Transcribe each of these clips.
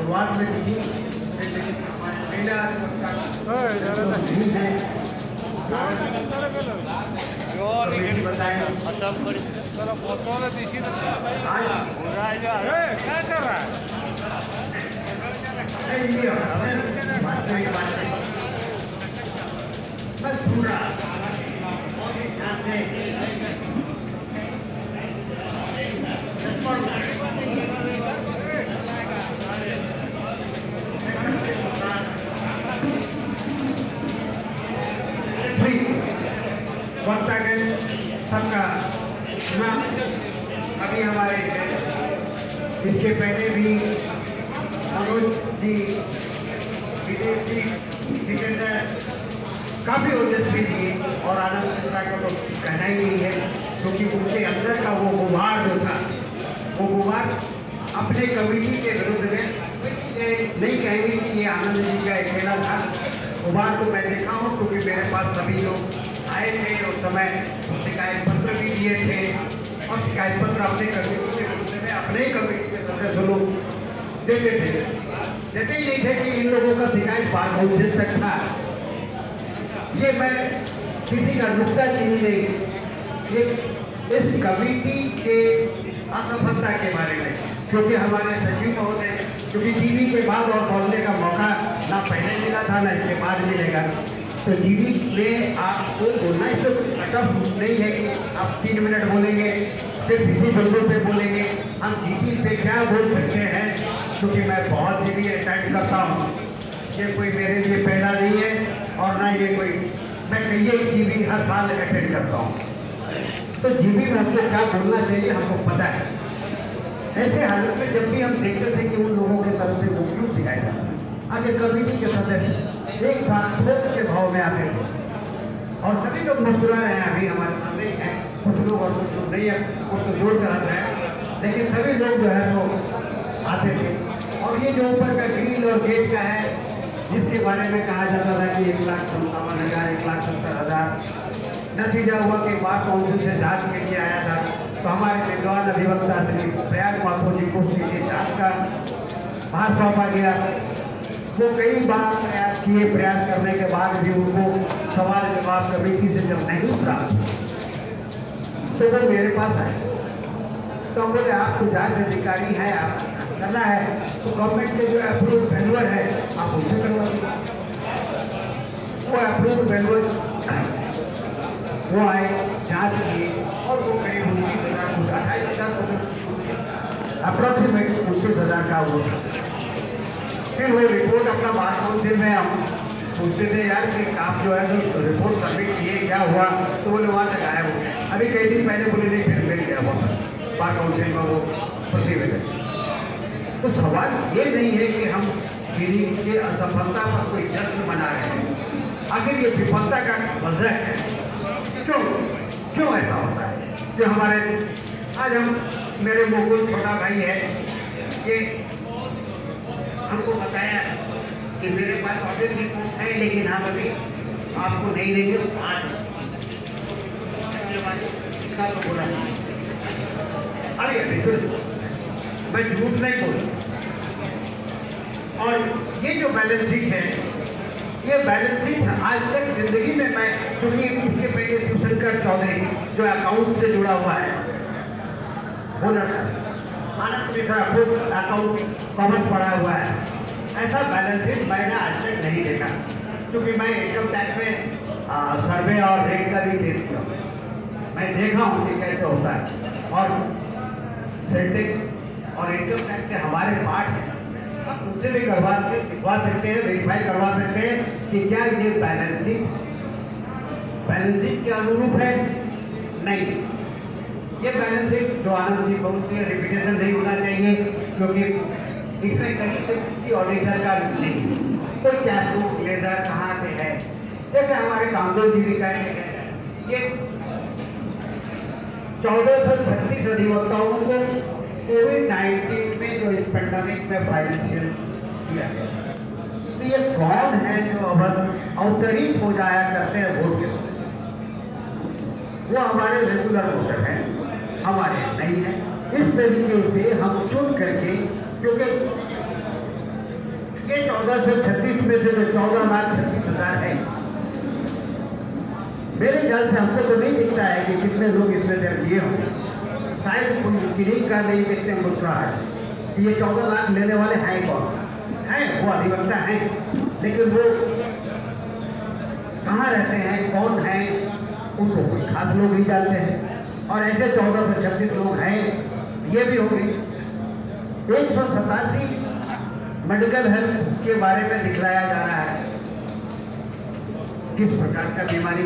शुरुआत में की थी, लेकिन हमारे महिला अधिवक्ता नहीं है कमेटी बताएं। वास्तविक बात है, बस पूरा ध्यान से वक्तागण सबका नाम अभी हमारे हैं। इसके पहले भी मनोज जी, विदेश जी, जितेंद्र काफ़ी ओजस्वी दिए और आनंद मिश्रा का तो कहना ही नहीं है, क्योंकि उनके अंदर का वो गुबार जो था, वो गुबार अपने कमेटी के विरुद्ध में नहीं कहेंगे कि ये आनंद जी का अकेला था। गुबार तो मैं देखा हूँ, क्योंकि मेरे पास सभी लोग आए थे उस समय, शिकायत पत्र भी दिए थे और शिकायत पत्र अपने कमेटी के विरुद्ध में अपने कमेटी के सदस्य लोग देते ही नहीं थे कि इन लोगों का शिकायत बार काउंसिल तक था। ये मैं किसी का नुक्ताचीनी नहीं, ये इस कमेटी के असफलता के बारे में, क्योंकि हमारे सचिव महोदय, क्योंकि टीवी के बाद और बोलने का मौका ना पहले मिला था ना इसके बाद मिलेगा, तो टीवी में आपको बोलना इसमें कटअप नहीं है कि आप 3 मिनट बोलेंगे, सिर्फ इसी बिंदु पे बोलेंगे। हम टीवी पे क्या बोल सकते हैं, क्योंकि मैं बहुत टीवी अटेंड करता हूँ, ये कोई मेरे लिए पहला नहीं है और ना ये कोई, मैं कई टीवी हर साल अटेंड करता हूँ, तो टीवी में हमको क्या बोलना चाहिए हमको पता है। ऐसे हालत में जब भी हम देखते थे कि उन लोगों के तरफ से वो क्यों शिकायत आता, आगे कमेटी के सदस्य एक साथ क्रोध के भाव में आते थे और सभी लोग मुस्कुरा रहे हैं, अभी हमारे सामने हैं कुछ लोग और कुछ लोग नहीं है, कुछ तो जोर से हंस रहे हैं, लेकिन सभी लोग जो है वो आते थे। और ये जो ऊपर का ग्रिल और गेट का है, जिसके बारे में कहा जाता था कि 1,57,000, 1,70,000, नतीजा हुआ कि बार काउंसिल से जांच के लिए आया था, तो हमारे विद्वान अधिवक्ता श्री प्रयाग माथुर जी को उसकी जांच का भार सौंपा गया। वो कई बार प्रयास किए, प्रयास करने के बाद भी उनको सवाल जवाब कमेटी से जब नहीं प्राप्त तो वो मेरे पास आए, तो हम बोले आप तो जांच अधिकारी हैं, आप करना है तो गवर्नमेंट के जो अप्रूव वैल्यूअर है आप उनसे करवा दीजिए। वो अप्रूव वैल्यूअर वो आए, जांच किए और वो करीब 19,000 कुछ 28,000 अप्रोक्सीमेट 29,000 का वो। फिर वो रिपोर्ट अपना बार काउंसिल में हम पूछते थे यार कि आप जो है जो रिपोर्ट सबमिट किए क्या हुआ, तो बोले वहाँ से गायब हो गया। अभी कई दिन पहले बोले नहीं, फिर मिल गया वापस बार काउंसिल में वो प्रतिवेदन। तो सवाल ये नहीं है कि हम किसी के असफलता पर कोई जश्न मना रहे हैं, आखिर ये विफलता का वजह है, क्यों ऐसा होता है। जो हमारे आज हम मेरे मुकुल छोटा भाई है, ये हमको बताया कि मेरे पास ऑडिट रिपोर्ट है, लेकिन हम अभी आपको नहीं देंगे, आज इतना तो बोला अभी तो मैं झूठ नहीं बोलूँ। और ये जो बैलेंस शीट है, ये बैलेंस शीट आज तक जिंदगी में मैं, क्योंकि इसके पहले शिवशंकर चौधरी जो अकाउंट से जुड़ा हुआ है वो लड़का, आनंद मिश्रा खुद अकाउंट कॉमर्स पढ़ा हुआ है, ऐसा बैलेंस शीट मैंने आज तक नहीं देखा। क्योंकि मैं इनकम टैक्स में सर्वे और रेट का भी केस किया, मैं देखा हूँ कि कैसे होता है। और सेल टैक्स और इनकम टैक्स के हमारे पार्ट हैं, आप उनसे भी दिखवा सकते हैं, वेरीफाई करवा सकते हैं कि क्या ये बैलेंस शीट के अनुरूप है। नहीं, ये बैलेंस शीट जो आनंद जी बहुत रिपीटेशन नहीं होना चाहिए, क्योंकि इसमें कहीं से किसी ऑडिटर का नहीं, तो क्या लेजर कहाँ से है। जैसे हमारे कामदेव जी भी कहेंगे, ये 1436 अधिवक्ताओं को कोविड-19 में जो इस पेंडेमिक में फाइनेंशियल किया गया, तो ये कौन है जो अवतरित हो जाया करते हैं वोट के समय, वो हमारे रेगुलर वोटर हैं, हमारे नहीं है। इस तरीके से हम चुन करके, क्योंकि 1436 में से जो 14,36,000 है, मेरे ख्याल से हमको तो नहीं दिखता है कि कितने लोग इसमें से दिए होंगे। शायद क्लिनिक का नहीं देखते मुस्कुराहट कि ये 14 लाख लेने वाले हैं कौन हैं, वो अधिवक्ता हैं, लेकिन वो कहाँ रहते हैं, कौन हैं, उनको कोई खास लोग ही जानते हैं। और ऐसे 1436 लोग हैं, ये भी होंगे। 187 मेडिकल हेल्थ के बारे में दिखलाया जा रहा है, किस प्रकार का बीमारी,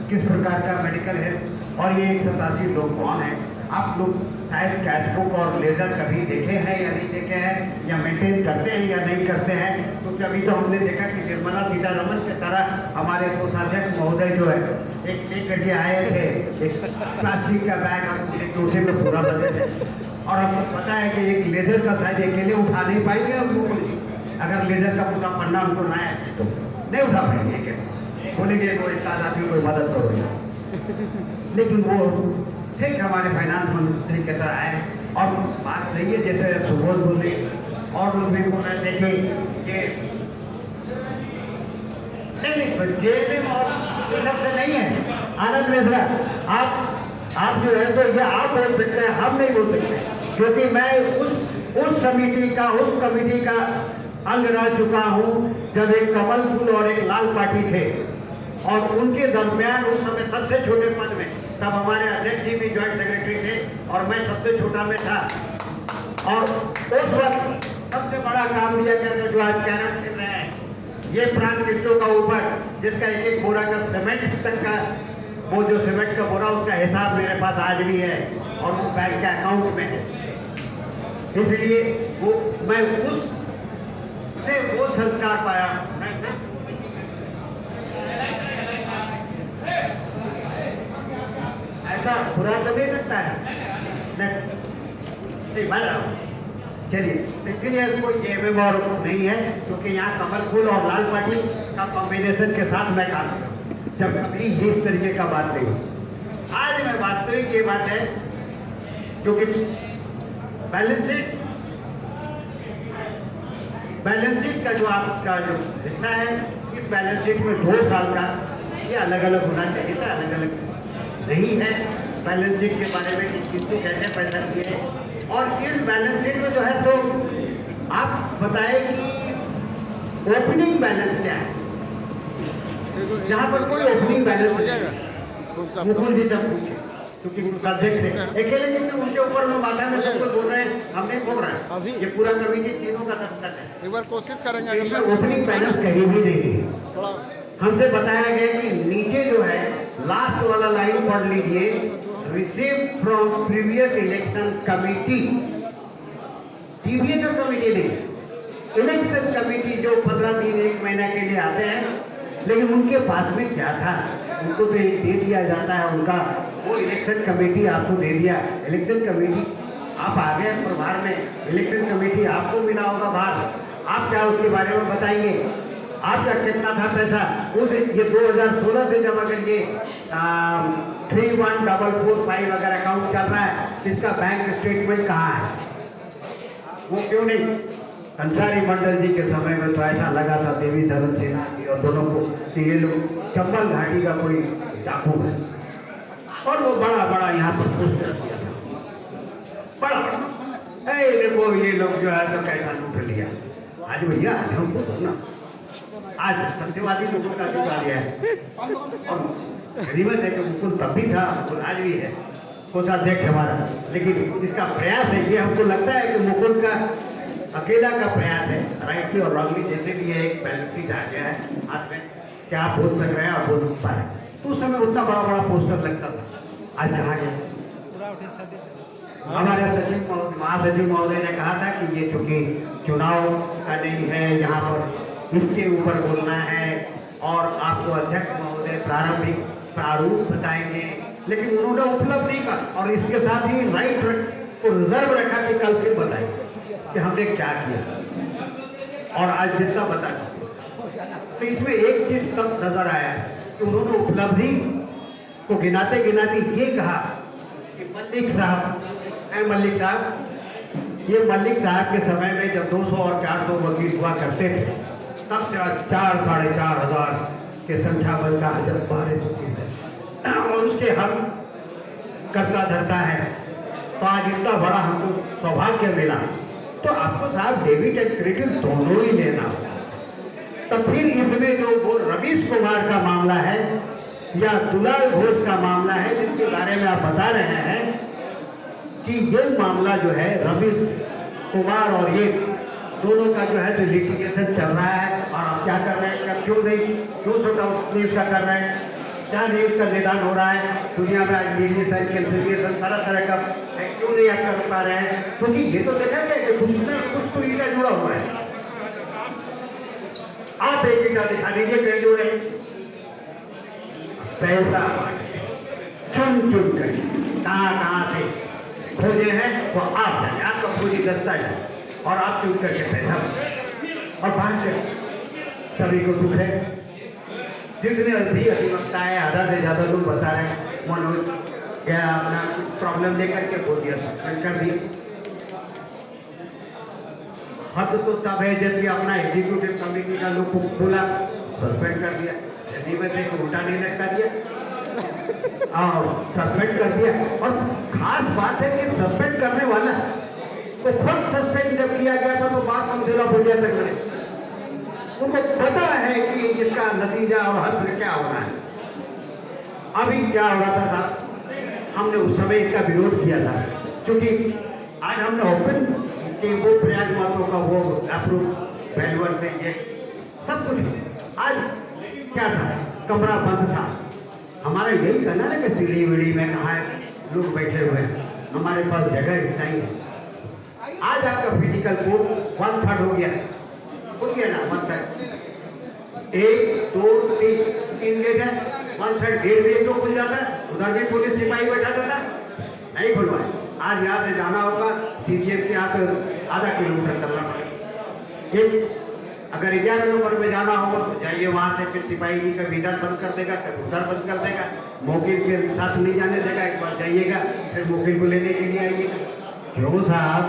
किस प्रकार का मेडिकल हेल्थ। और ये 187 लोग कौन है? आप लोग शायद कैशबुक और लेजर कभी देखे हैं या नहीं देखे हैं, या मेंटेन करते हैं या नहीं करते हैं। तो अभी तो हमने देखा कि निर्मला सीतारमण की तरह हमारे कोषाध्यक्ष महोदय जो है एक करके आए थे, एक प्लास्टिक का बैग हमको लेके उसी में पूरा बजट है। और हमको पता है कि एक लेजर का शायद अकेले उठा नहीं पाएंगे हम लोग, अगर लेजर का पूरा पन्ना उनको ना है तो नहीं उठा पाएंगे, बोलेंगे कोई इतना आदमी कोई मदद करो। लेकिन वो ठीक हमारे फाइनेंस मंत्री की तरह आए और बात सही है, जैसे सुबोध बोले और लोग भी बोल रहे थे कि ये नहीं जेब में और सबसे नहीं है। आनंद मिश्रा आप जो है तो ये आप बोल सकते हैं, हम नहीं बोल सकते, क्योंकि मैं उस समिति का, उस कमेटी का अंग रह चुका हूं जब एक कमल फूल और एक लाल पार्टी थे, और उनके दरमियान उस समय सबसे छोटे पद में, तब हमारे अध्यक्ष जी भी ज्वाइंट सेक्रेटरी थे और मैं सबसे छोटा में था, और उस वक्त सबसे बड़ा काम दिया गया था जो आज कैरम खेल रहे हैं, ये प्राण किस्टों का ऊपर जिसका एक बोरा का सीमेंट तक का, वो जो सीमेंट का बोरा उसका हिसाब मेरे पास आज भी है और वो बैंक के अकाउंट में है। इसलिए वो मैं उस से वो संस्कार पाया। ऐसा बुरा तो नहीं लगता है, नहीं मान रहा हूँ। चलिए, इसके लिए कोई गेम और नहीं है, क्योंकि यहाँ कमल फूल और लाल पार्टी का कॉम्बिनेशन के साथ मैं काम कर रहा हूँ, जब कभी इस तरीके का बात नहीं। आज में वास्तविक ये बात है, क्योंकि बैलेंस शीट का जो आपका जो हिस्सा है, इस बैलेंस शीट में 2 साल का ये अलग अलग होना चाहिए था, अलग अलग नहीं है। बैलेंस शीट के बारे में कि किसको कैसे पैसा दिए, और इस बैलेंस शीट में जो है तो आप बताएं कि ओपनिंग बैलेंस क्या है, जहाँ पर कोई ओपनिंग बैलेंस नहीं। मुकुल जी जब पूछे, क्योंकि अध्यक्ष थे अकेले, क्योंकि उनके ऊपर में माथा में सब कुछ बोल रहे हैं, हम नहीं बोल रहे हैं, ये पूरा कमेटी तीनों का दस्तखत है। एक बार कोशिश करेंगे, इसमें ओपनिंग बैलेंस कहीं भी नहीं है। हमसे बताया गया कि नीचे जो है लास्ट वाला लाइन पढ़ लीजिए, receive from previous election committee, TVA का कमिटी नहीं, इलेक्शन कमिटी जो 15 दिन 1 महीना के लिए आते हैं, लेकिन उनके पास में क्या था उनको तो एक दे दिया जाता है, उनका वो इलेक्शन कमेटी आपको दे दिया। इलेक्शन कमेटी आप आ गए प्रभार में, इलेक्शन कमेटी आपको मिला होगा भाग, आप क्या उसके बारे में बताएंगे, आपका कितना था पैसा उस, ये 2016 से जब अगर ये 31445 अगर अकाउंट चल रहा है, इसका बैंक स्टेटमेंट कहाँ है? वो क्यों नहीं? अंसारी मंडल जी के समय में तो ऐसा लगा था देवी शरण सिन्हा जी और दोनों को कि ये लोग चंबल घाटी का कोई डाकू है, और वो बड़ा बड़ा यहाँ पर पोस्टर दिया था, बड़ा बड़ा, देखो ये लोग जो है तो कैसा लूट लिया। आज भैया हमको तो ना, आज सत्यवादी लोगों का जुग आ गया है, और गरीबत है कि मुकुल तब भी था, मुकुल आज भी है, कोषाध्यक्ष हमारा, लेकिन इसका प्रयास है, ये हमको लगता है कि मुकुल का अकेला का प्रयास है, राइटली और रॉन्गली जैसे भी है, एक बैलेंस शीट आ गया है हाथ में, क्या आप बोल सक रहे हैं, आप बोल पा रहे हैं। तो उस समय उतना बड़ा बड़ा पोस्टर लगता था, आज कहाँ गया? हमारे सचिव महासचिव महोदय ने कहा था कि ये चूंकि चुनाव का नहीं है, यहाँ पर इसके ऊपर बोलना है, और आपको अध्यक्ष महोदय प्रारंभिक प्रारूप बताएंगे, लेकिन उन्होंने उपलब्धि का और इसके साथ ही राइट को रिजर्व रखा कि कल फिर बताएंगे कि हमने क्या किया, और आज जितना बता। तो इसमें एक चीज तब नजर आया कि उन्होंने उपलब्धि को गिनाते गिनाते ये कहा कि मल्लिक साहब, मल्लिक साहब, ये मल्लिक साहब के समय में जब 200 और 400 वकील हुआ करते थे, तब से आज 4,500 के संख्या बल का अजब बारिश है और उसके हम करता धरता है। तो आज इतना बड़ा हमको सौभाग्य मिला, तो आपको साहब डेबिट एंड क्रेडिट दोनों ही लेना होगा। तो फिर इसमें जो वो रवीश कुमार का मामला है या दुलाल घोष का मामला है जिसके बारे में आप बता रहे हैं कि ये मामला जो है रवीश कुमार और ये दोनों का जो है जो लिटिगेशन चल रहा है, और आप क्या कर रहे हैं, क्यों नहीं, क्यों शॉर्ट आउट न्यूज का कर रहे हैं, क्या न्यूज का निदान हो रहा है दुनिया में, आज मीडिएशन कैंसिलिएशन तरह तरह का है, क्यों नहीं आप कर पा रहे हैं? क्योंकि ये तो देखा गया कि कुछ ना कुछ तो ईटा जुड़ा हुआ है। आप एक ईटा दिखा दीजिए कहीं जुड़े, पैसा चुन चुन कर कहाँ से खोजे हैं तो आप जाने, आपका पूरी दस्ता है और आप चुन करके पैसा और बांट कर सभी को दुख है। जितने भी अधिवक्ता है आधा से ज्यादा लोग बता रहे हैं मनोज क्या अपना प्रॉब्लम लेकर के बोल दिया, सस्पेंड कर दिया। हद तो तब है जब भी अपना एग्जीक्यूटिव कमेटी का लोग को बोला, सस्पेंड कर दिया, दिल्ली में से उल्टा नहीं लटका दिया और सस्पेंड कर दिया। और खास बात है कि सस्पेंड करने वाला तो खुद सस्पेंड जब किया गया था तो बात कम से कम हो जाता है, उनको पता है कि इसका नतीजा और हश्र क्या होना है। अभी क्या हो रहा था साहब, हमने उस समय इसका विरोध किया था क्योंकि आज हमने ओपन कि वो प्रयाग मातों का वो अप्रूव वैल्यूअर से ये सब कुछ, आज क्या था, कमरा बंद था। हमारा यही कहना है कि सीढ़ी वीढ़ी में कहाँ लोग बैठे हुए हैं, हमारे पास जगह इतना ही है। आज आपका फिजिकल कोर्ट 1/3 हो गया, खुल गया ना 1/3, 1 2 3 गेट है, 1/3 गेट भी एक तो खुल जाता है, उधर भी पुलिस सिपाही बैठा रहता, नहीं खुलवाए। आज यहाँ से जाना होगा सीजीएम के यहाँ तो आधा किलोमीटर चलना पड़ेगा। अगर 11 नंबर में जाना होगा तो जाइए, वहाँ से फिर सिपाही जी का इधर बंद कर देगा, फिर उधर बंद कर देगा, वकील के साथ नहीं जाने देगा, एक बार जाइएगा फिर वकील को लेने के लिए आइएगा। क्यों साहब?